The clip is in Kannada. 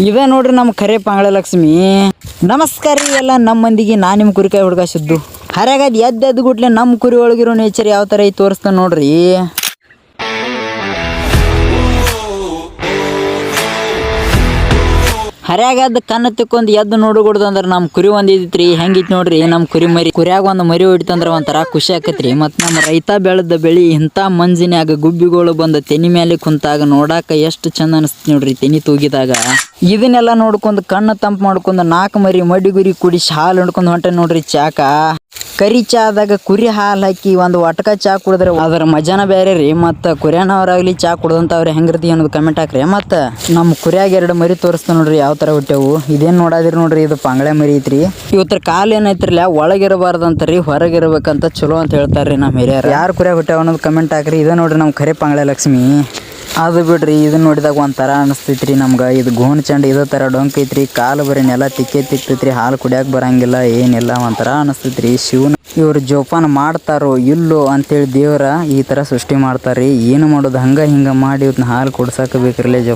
ಇದ ನೋಡ್ರಿ ನಮ್ಮ ಖರೆ ಪಾಂಗಳ ಲಕ್ಷ್ಮಿ. ನಮಸ್ಕಾರ ರೀ ಎಲ್ಲ ನಮ್ಮ ಮಂದಿಗೆ. ನಾನು ನಿಮ್ಮ ಕುರಿಕಾಯಿ ಹುಡುಗ ಸಿದ್ದು. ಹರ್ಯಾಗದ್ ಎದ್ದು ಗುಟ್ಲೆ ನಮ್ಮ ಕುರಿ ಒಳಗಿರೋ ನೇಚರ್ ಯಾವ ಥರ ಐತಿ ತೋರಿಸ್ತಾನೆ ನೋಡ್ರಿ. ಹರ್ಯಾಗದ ಕಣ್ಣು ತಿಕ್ಕೊಂದು ಎದ್ದು ನೋಡಗೊಡ್ದು ಅಂದ್ರೆ ನಮ್ಮ ಕುರಿ ಒಂದು ಇದ್ದಿತ್ರಿ. ಹೆಂಗಿತ್ತು ನೋಡ್ರಿ ನಮ್ಮ ಕುರಿ ಮರಿ. ಕುರಿಯಾಗ ಒಂದು ಮರಿ ಹೊಡಿತಂದ್ರೆ ಒಂಥರ ಖುಷಿ ಆಕತ್ರಿ. ಮತ್ತು ನಮ್ಮ ರೈತ ಬೆಳೆದ ಬೆಳಿ ಇಂಥ ಮಂಜಿನ್ಯಾಗ ಗುಬ್ಬಿಗಳು ಬಂದು ತೆನಿ ಮೇಲೆ ಕುಂತಾಗ ನೋಡಾಕ ಎಷ್ಟು ಚಂದ ಅನಿಸ್ತು ನೋಡ್ರಿ. ತೆನಿ ತೂಗಿದಾಗ ಇದನ್ನೆಲ್ಲ ನೋಡ್ಕೊಂಡು ಕಣ್ಣು ತಂಪು ಮಾಡ್ಕೊಂಡು 4 ಮರಿ ಮಡಿಗುರಿ ಕುಡಿಸಿ ಹಾಲು ಹಿಡ್ಕೊಂಡು ಹೊಂಟೆ ನೋಡ್ರಿ ಚಾಕ. ಕರಿ ಚಾದಾಗ ಕುರಿ ಹಾಲು ಹಾಕಿ ಒಂದು ಒಟಕ ಚಾ ಕುಡಿದ್ರೆ ಅದರ ಮಜಾನ ಬೇರೆ ರೀ. ಮತ್ತು ಕುರಿಯನವ್ರಾಗ್ಲಿ ಚಾ ಕುಡ್ದಂಥವ್ರು ಹೆಂಗಿರ್ತಿ ಅನ್ನೋದು ಕಮೆಂಟ್ ಹಾಕ್ರಿ. ಮತ್ತು ನಮ್ಮ ಕುರಿಯಾಗ 2 ಮರಿ ತೋರಿಸ್ತಾ ನೋಡ್ರಿ ಯಾವ ಥರ ಹುಟ್ಟ್ಯಾವು. ಇದೇನು ನೋಡಾದಿರಿ ನೋಡ್ರಿ, ಇದು ಪಾಂಗಳೆ ಮರಿ ಐತ್ರಿ. ಇವತ್ತರ ಕಾಲು ಏನೈತ್ರಲ್ಲ ಒಳಗಿರಬಾರ್ದಂತ ರೀ, ಹೊರಗಿರ್ಬೇಕಂತ ಚಲೋ ಅಂತ ಹೇಳ್ತಾರೆ ರೀ ನಮ್ಮ ಹಿರಿಯರು. ಯಾರು ಕುರಿಯಾಗ ಹುಟ್ಟ್ಯಾವ ಅನ್ನೋದು ಕಮೆಂಟ್ ಹಾಕ್ರಿ. ಇದೇ ನೋಡ್ರಿ ನಮ್ಮ ಖರೆ ಪಾಂಗಳೆ ಲಕ್ಷ್ಮಿ. ಅದು ಬಿಡ್ರಿ, ಇದನ್ನ ನೋಡಿದಾಗ ಒಂಥರ ಅನಿಸ್ತೈತ್ರಿ ನಮ್ಗೆ. ಇದು ಗೋಣ್ ಚಂಡ ಇದೇ ಥರ ಡೊಂಕ್ ಐತ್ರಿ. ಕಾಲು ಬರೀ ನೆಲ ತಿಕ್ಕೈತ್ರಿ. ಹಾಲು ಕುಡಿಯೋಕೆ ಬರಂಗಿಲ್ಲ, ಏನಿಲ್ಲ, ಒಂಥರ ಅನಿಸ್ತೈತ್ರಿ. ಶಿವನ ಇವ್ರು ಜೋಪಾನ ಮಾಡ್ತಾರೋ ಇಲ್ಲೋ ಅಂತೇಳಿ ದೇವ್ರ ಈ ಥರ ಸೃಷ್ಟಿ ಮಾಡ್ತಾರ್ರಿ. ಏನು ಮಾಡೋದು, ಹಂಗೆ ಹಿಂಗೆ ಮಾಡಿ ಇವತ್ತನ್ನ ಹಾಲು ಕುಡ್ಸಕ್ಕೆ ಬೇಕ್ರಲ್ಲೇ